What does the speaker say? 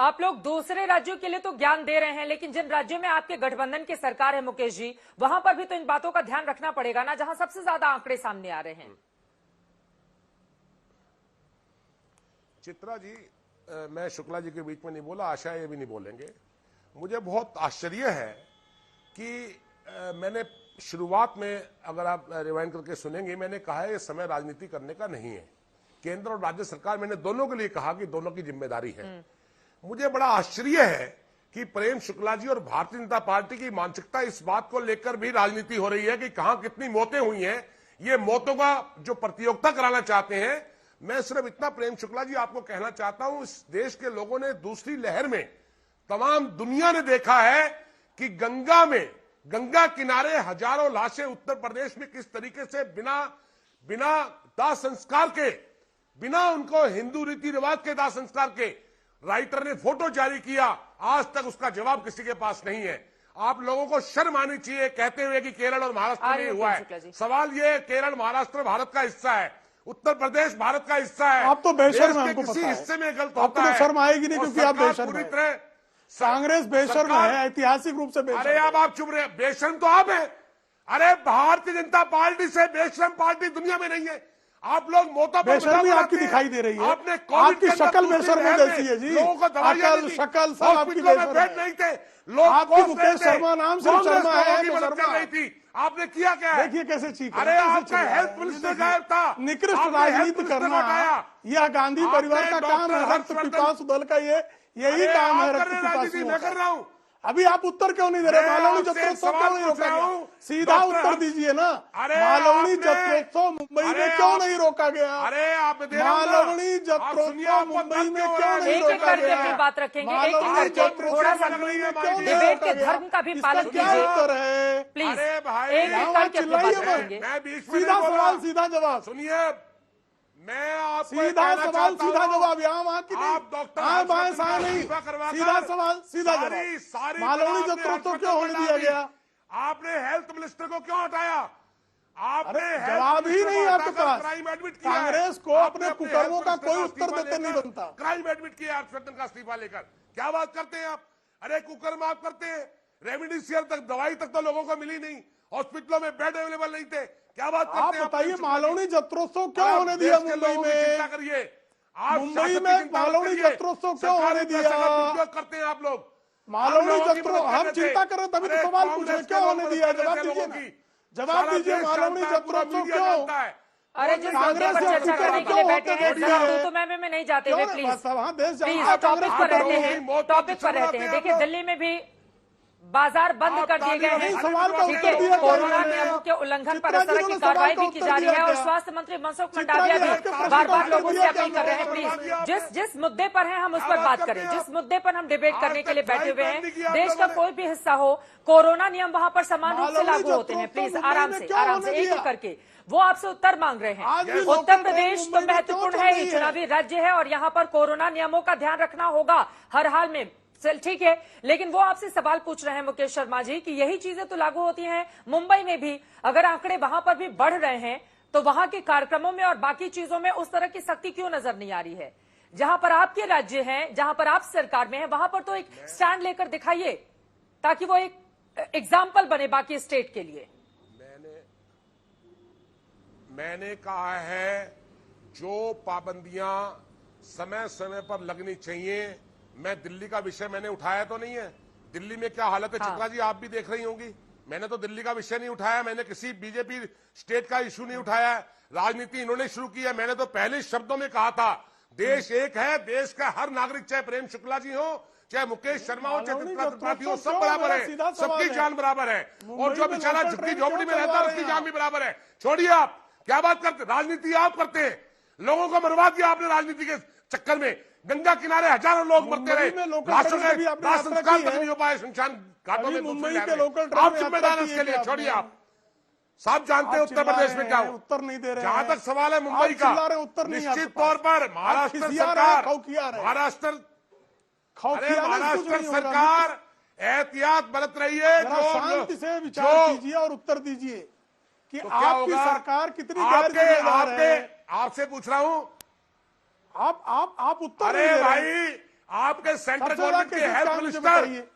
आप लोग दूसरे राज्यों के लिए तो ज्ञान दे रहे हैं, लेकिन जिन राज्यों में आपके गठबंधन की सरकार है मुकेश जी, वहां पर भी तो इन बातों का ध्यान रखना पड़ेगा ना, जहां सबसे ज्यादा आंकड़े सामने आ रहे हैं। चित्रा जी, मैं शुक्ला जी के बीच में नहीं बोला, आशा ये भी नहीं बोलेंगे। मुझे बहुत आश्चर्य है कि मैंने शुरुआत में, अगर आप रिवाइंड करके सुनेंगे, मैंने कहा है ये समय राजनीति करने का नहीं है। केंद्र और राज्य सरकार, मैंने दोनों के लिए कहा कि दोनों की जिम्मेदारी है। मुझे बड़ा आश्चर्य है कि प्रेम शुक्ला जी और भारतीय जनता पार्टी की मानसिकता इस बात को लेकर भी राजनीति हो रही है कि कहां कितनी मौतें हुई हैं। ये मौतों का जो प्रतियोगिता कराना चाहते हैं। मैं सिर्फ इतना, प्रेम शुक्ला जी, आपको कहना चाहता हूं, इस देश के लोगों ने दूसरी लहर में, तमाम दुनिया ने देखा है कि गंगा किनारे हजारों लाशें उत्तर प्रदेश में किस तरीके से बिना दाह संस्कार के, बिना उनको हिंदू रीति रिवाज के दाह संस्कार के, राइटर ने फोटो जारी किया। आज तक उसका जवाब किसी के पास नहीं है। आप लोगों को शर्म आनी चाहिए कहते हुए कि केरल और महाराष्ट्र में हुआ है। सवाल ये, केरल महाराष्ट्र भारत का हिस्सा है, उत्तर प्रदेश भारत का हिस्सा है। आप तो बेशर्म हैं, हमको किसी पता है। हिस्से में गलत आपको होता है, तो शर्म आएगी नहीं, क्योंकि आप बेशर्म पूरी हैं। तरह कांग्रेस बेशर्म है, ऐतिहासिक रूप से बेशर्म। अरे अब आप चुप रहे, बेशर्म तो आप हैं। अरे भारतीय जनता पार्टी से बेशर्म पार्टी दुनिया में नहीं है। आप लोग मोटा बेशर्मी आपकी दिखाई दे रही है। आपने आपकी शक्ल बेशर्म जैसी है जी। लोगों को दवाइयां अकल शक्ल सब आपकी बेशर्म बेड नहीं थे लोग। आपकी मुकेश शर्मा नाम सिर्फ शर्मा है, मदद कर रही थी। आपने किया क्या है? देखिए कैसे चीख। अरे आपका हेल्थ मिनिस्टर गायब था। निकृष्ट राजनीति करना, यह गांधी परिवार का काम है। रक्त पिपासु दल का यही काम है, रक्त पिपासु। मैं कर रहा हूँ। अभी आप उत्तर क्यों नहीं दे रहे? मालवनी जत्रोत्सव क्यों नहीं रोका गया? सीधा उत्तर दीजिए ना। मालवनी जत्रोत्सव मुंबई में क्यों नहीं रोका गया? अरे आप मालवनी जत्रोत्सव मुंबई में क्यों नहीं रोका गया? अपनी बात रखेंगे, मालवनी जत्रोत्सव मुंबई में क्यों नहीं डिबेट रोका के गया? धर्म का भी इसका पालन क्या कीजिए उत्तर है? प्लीज। अरे भाई, एक चिल्लाइए चिल्लाइए, सीधा सवाल सीधा जवाब। सुनिए, मैं आपको सीधा सवाल सीधा जवाब। यहाँ वहाँ की आप डॉक्टर हाँ बाएं साए नहीं, सीधा सवाल सीधा जवाब। मालवनी जत्रोत्सव क्यों होने दिया गया? आपने हेल्थ मिनिस्टर को क्यों हटाया? आपने जवाब ही नहीं आपके पास। क्राइम एडमिट किया। कांग्रेस को अपने कुकर्मों का कोई उत्तर देते नहीं बनता। क्राइम एडमिट किया हर्षवर्धन का इस्तीफा लेकर। क्या बात करते हैं आप? अरे कुकर्म आप करते हैं। रेमडेसिविर तक, दवाई तक तो लोगों को मिली नहीं, हॉस्पिटलों में बेड अवेलेबल नहीं थे। क्या बात करते हैं आप? बताइए मालवनी जत्रोत्सव क्यों होने दिया मुंबई में? करिए मुंबई में मालवनी जत्रोत्सव क्यों होने दिया? करते हैं आप लोग। मालवनी जत्रोत्सव हम चिंता कर रहे, तभी तो सवाल पूछे क्यों होने दिया? जवाब दीजिए, जवाब दीजिए। मालवनी जत्रोत्सव क्यों? अरे जिस मुद्दे पर चर्चा करने के लिए बैठे हैं, तो मैं नहीं जाते हुए प्लीज टॉपिक पर रहते हैं, टॉपिक पर रहते हैं। देखिए दिल्ली में भी बाजार बंद कर दिए गए हैं। ठीक है, कोरोना नियमों के उल्लंघन पर इस तरह की कार्रवाई भी की जा रही है और स्वास्थ्य मंत्री मनसुख मंडाविया भी बार बार लोगों से अपील कर रहे हैं, प्लीज जिस मुद्दे पर है हम उस पर बात करें, जिस मुद्दे पर हम डिबेट करने के लिए बैठे हुए हैं। देश का कोई भी हिस्सा हो, कोरोना नियम वहां पर समान रूप से लागू होते हैं। प्लीज आराम से एक एक करके वो आपसे उत्तर मांग रहे हैं। उत्तर प्रदेश तो महत्वपूर्ण है ही, चुनावी राज्य है और यहाँ पर कोरोना नियमों का ध्यान रखना होगा हर हाल में। ठीक है, लेकिन वो आपसे सवाल पूछ रहे हैं मुकेश शर्मा जी कि यही चीजें तो लागू होती हैं मुंबई में भी। अगर आंकड़े वहां पर भी बढ़ रहे हैं तो वहां के कार्यक्रमों में और बाकी चीजों में उस तरह की सख्ती क्यों नजर नहीं आ रही है? जहां पर आपके राज्य हैं, जहां पर आप सरकार में हैं, वहां पर तो एक स्टैंड लेकर दिखाइए ताकि वो एक एग्जाम्पल बने बाकी स्टेट के लिए। मैंने कहा है जो पाबंदियां समय समय पर लगनी चाहिए। मैं दिल्ली का विषय मैंने उठाया तो नहीं है। दिल्ली में क्या हालत है चित्रा जी, आप भी देख रही होंगी। मैंने तो दिल्ली का विषय नहीं उठाया, मैंने किसी बीजेपी स्टेट का इशू नहीं उठाया। राजनीति इन्होंने शुरू की है। मैंने तो पहले शब्दों में कहा था देश एक है, देश का हर नागरिक, चाहे प्रेम शुक्ला जी हो, चाहे मुकेश शर्मा हो, चाहे चित्रा त्रिपाठी हो, सब बराबर है, सबकी जान बराबर है। और जो बेचारा झुग्गी झोपड़ी में रहता है उसकी जान भी बराबर है। छोड़िए, आप क्या बात करते, राजनीति आप करते हैं। लोगों को मरवा दिया आपने राजनीति के चक्कर में। गंगा किनारे हजारों लोग मरते रहे, लाशों के संस्कार तक नहीं हो पाए शमशान घाटों में। मुंबई के लोकल आप जिम्मेदार हैं इसके लिए, छोड़िए। आप सब जानते हैं उत्तर प्रदेश में क्या हो। उत्तर नहीं दे रहे। जहां तक सवाल है मुंबई का, निश्चित तौर पर महाराष्ट्र सरकार एहतियात बरत रही है। शांति से विचार कीजिए और उत्तर दीजिए कि आपकी सरकार कितनी गैर-जिम्मेदार है। आपसे पूछ रहा हूं, आप उत्तर अरे भाई आपके सेंट्रल सबसे बड़ा गवर्नमेंट के केसेस हेल्थ क्या है मुझे मिनिस्टर बताइए।